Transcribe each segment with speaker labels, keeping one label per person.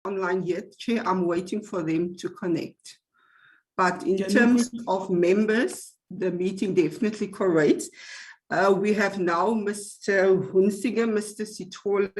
Speaker 1: online yet, Chair. I'm waiting for them to connect. But in
Speaker 2: Can
Speaker 1: terms of members, the meeting definitely correlates. We have now Mr. Hunsinger, Mr. Sitole,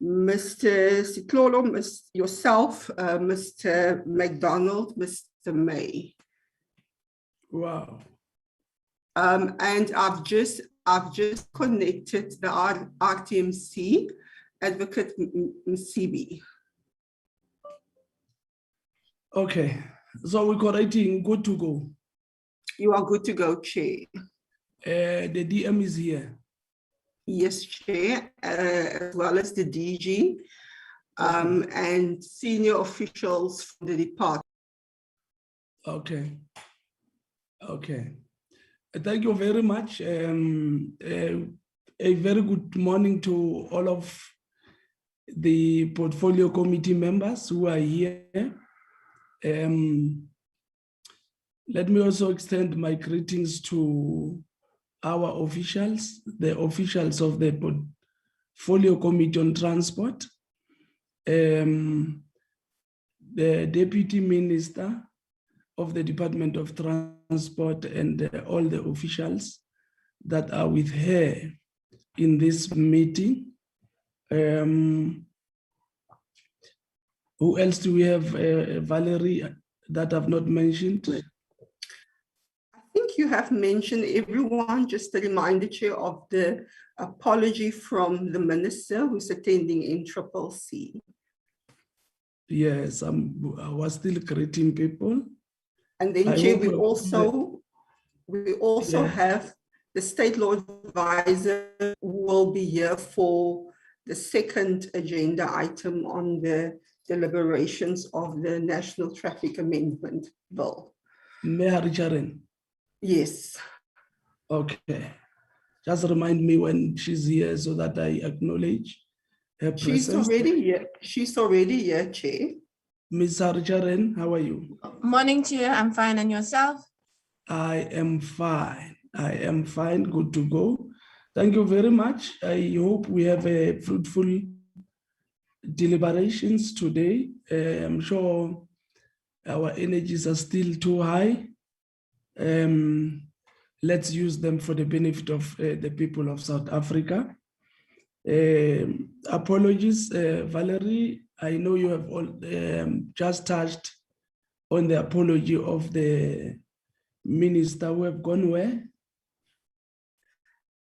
Speaker 1: Mr. Sitlolo, yourself, Mr. McDonald, Mr. May.
Speaker 2: Wow.
Speaker 1: And I've just connected the RTMC, Advocate Msibi.
Speaker 2: Okay, so we're correcting, good to go.
Speaker 1: You are good to go, Chair.
Speaker 2: The DM is here.
Speaker 1: Yes, Chair, as well as the DG and senior officials from the department.
Speaker 2: Okay. Okay. Thank you very much. A very good morning to all of the portfolio committee members who are here. Let me also extend my greetings to our officials, the officials of the portfolio committee on transport, the deputy minister of the Department of Transport, and all the officials that are with her in this meeting. Who else do we have? Valerie, that I've not mentioned.
Speaker 1: I think you have mentioned everyone. Just a reminder, Chair, of the apology from the minister who's attending in CCC.
Speaker 2: Yes, I was still greeting people.
Speaker 1: And then, Chair, we also have the state law advisor who will be here for the second agenda item on the deliberations of the National Traffic Amendment Bill.
Speaker 2: Mayor Richard.
Speaker 1: Yes.
Speaker 2: Okay. Just remind me when she's here so that I acknowledge her presence.
Speaker 1: She's already here. She's already here, Chair.
Speaker 2: Ms. Richard, how are you?
Speaker 3: Morning, Chair. I'm fine. And yourself?
Speaker 2: I am fine. I am fine. Good to go. Thank you very much. I hope we have a fruitful deliberations today. I'm sure our energies are still too high. Let's use them for the benefit of the people of South Africa. Apologies, Valerie. I know you have all, just touched on the apology of the minister who have gone where?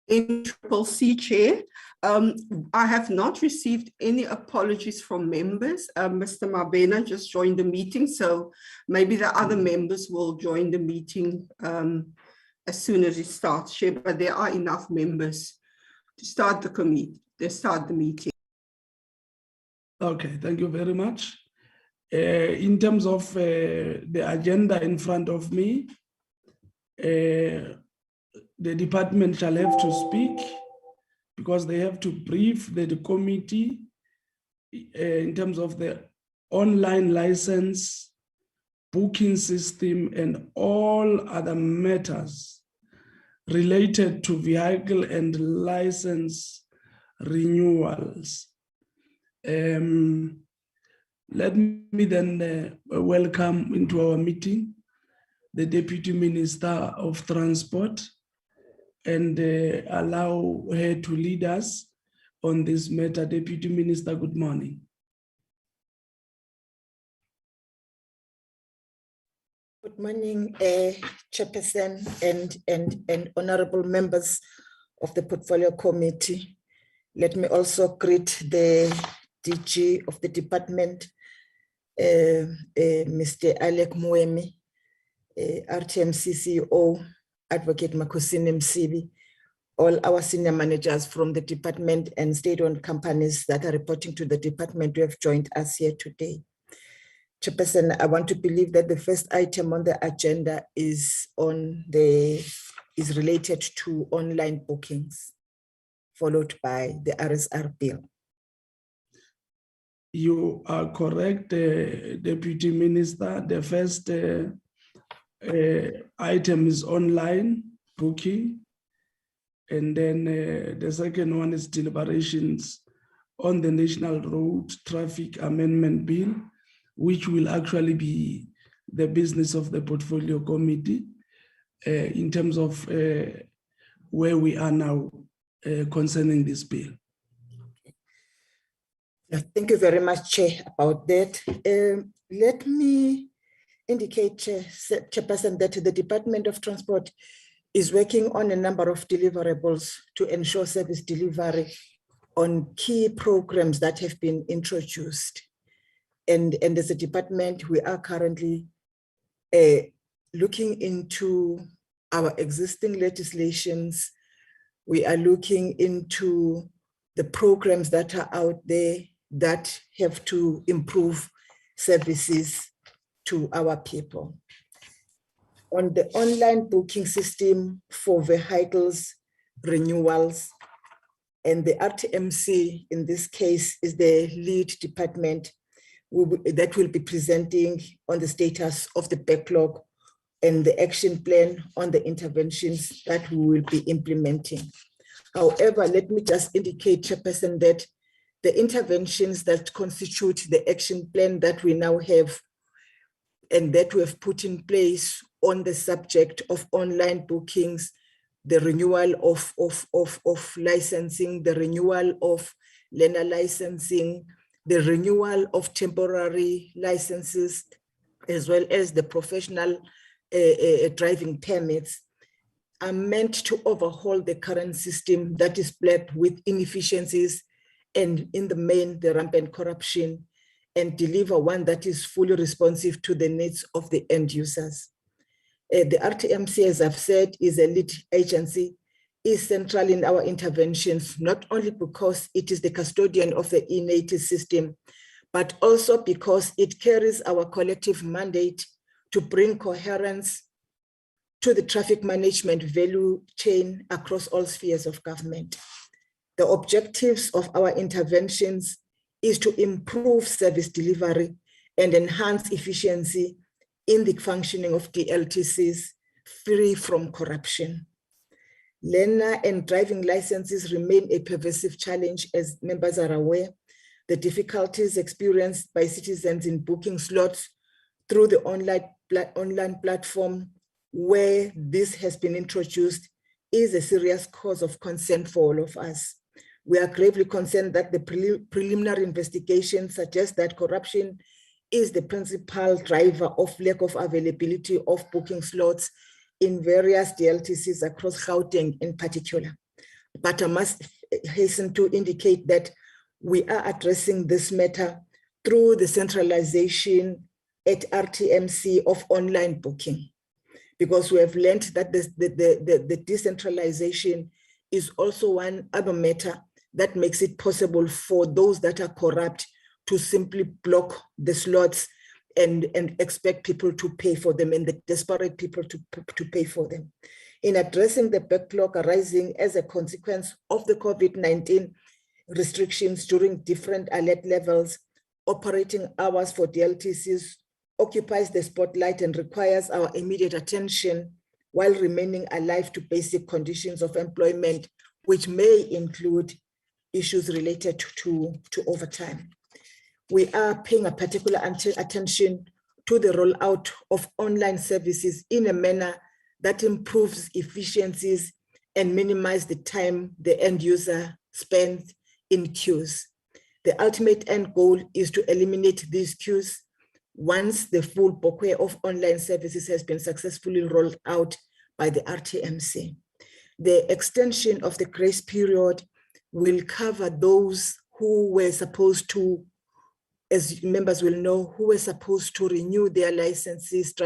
Speaker 1: In CCC, Chair. I have not received any apologies from members. Mr. Mabena just joined the meeting, so maybe the other members will join the meeting as soon as it starts, Chair, but there are enough members to start the committee, the meeting.
Speaker 2: Okay, thank you very much. In terms of the agenda in front of me, the department shall have to speak because they have to brief the committee in terms of the online license, booking system, and all other matters related to vehicle and license renewals. Let me then welcome into our meeting the Deputy Minister of Transport and allow her to lead us on this matter. Deputy Minister, good morning.
Speaker 4: Good morning, Chairperson and honorable members of the Portfolio Committee. Let me also greet the DG of the department, Mr. Alec Muemi, RTMC CEO, Advocate Makhosini Msibi, all our senior managers from the department and state-owned companies that are reporting to the department who have joined us here today. Chairperson, I want to believe that the first item on the agenda is related to online bookings, followed by the RSR bill.
Speaker 2: You are correct, Deputy Minister. The first item is online booking, and then the second one is deliberations on the National Road Traffic Amendment Bill, which will actually be the business of the Portfolio Committee in terms of where we are now concerning this bill.
Speaker 4: Thank you very much, Chair, about that. Let me indicate, Chairperson, that the Department of Transport is working on a number of deliverables to ensure service delivery on key programs that have been introduced. And as a department, we are currently looking into our existing legislations. We are looking into the programs that are out there that have to improve services to our people. On the online booking system for vehicles renewals, and the RTMC in this case is the lead department that will be presenting on the status of the backlog and the action plan on the interventions that we will be implementing. However, let me just indicate, Chairperson, that the interventions that constitute the action plan that we now have and that we have put in place on the subject of online bookings, the renewal of licensing, the renewal of learner licensing, the renewal of temporary licenses, as well as the professional driving permits, are meant to overhaul the current system that is plagued with inefficiencies and, in the main, the rampant corruption, and deliver one that is fully responsive to the needs of the end users. The RTMC, as I've said, is a lead agency, is central in our interventions, not only because it is the custodian of the e-native system, but also because it carries our collective mandate to bring coherence to the traffic management value chain across all spheres of government. The objectives of our interventions is to improve service delivery and enhance efficiency in the functioning of DLTCs free from corruption. Learner and driving licenses remain a pervasive challenge, as members are aware. The difficulties experienced by citizens in booking slots through the online platform where this has been introduced is a serious cause of concern for all of us. We are gravely concerned that the preliminary investigation suggests that corruption is the principal driver of lack of availability of booking slots in various DLTCs across Gauteng in particular. But I must hasten to indicate that we are addressing this matter through the centralization at RTMC of online booking, because we have learned that the decentralization is also one other matter that makes it possible for those that are corrupt to simply block the slots and expect people to pay for them, and the desperate people to pay for them. In addressing the backlog arising as a consequence of the COVID-19 restrictions during different alert levels, operating hours for DLTCs occupies the spotlight and requires our immediate attention while remaining alive to basic conditions of employment, which may include issues related to overtime. We are paying a particular attention to the rollout of online services in a manner that improves efficiencies and minimizes the time the end user spends in queues. The ultimate end goal is to eliminate these queues once the full bouquet of online services has been successfully rolled out by the RTMC. The extension of the grace period will cover those who were supposed to, as members will know, who were supposed to renew their licenses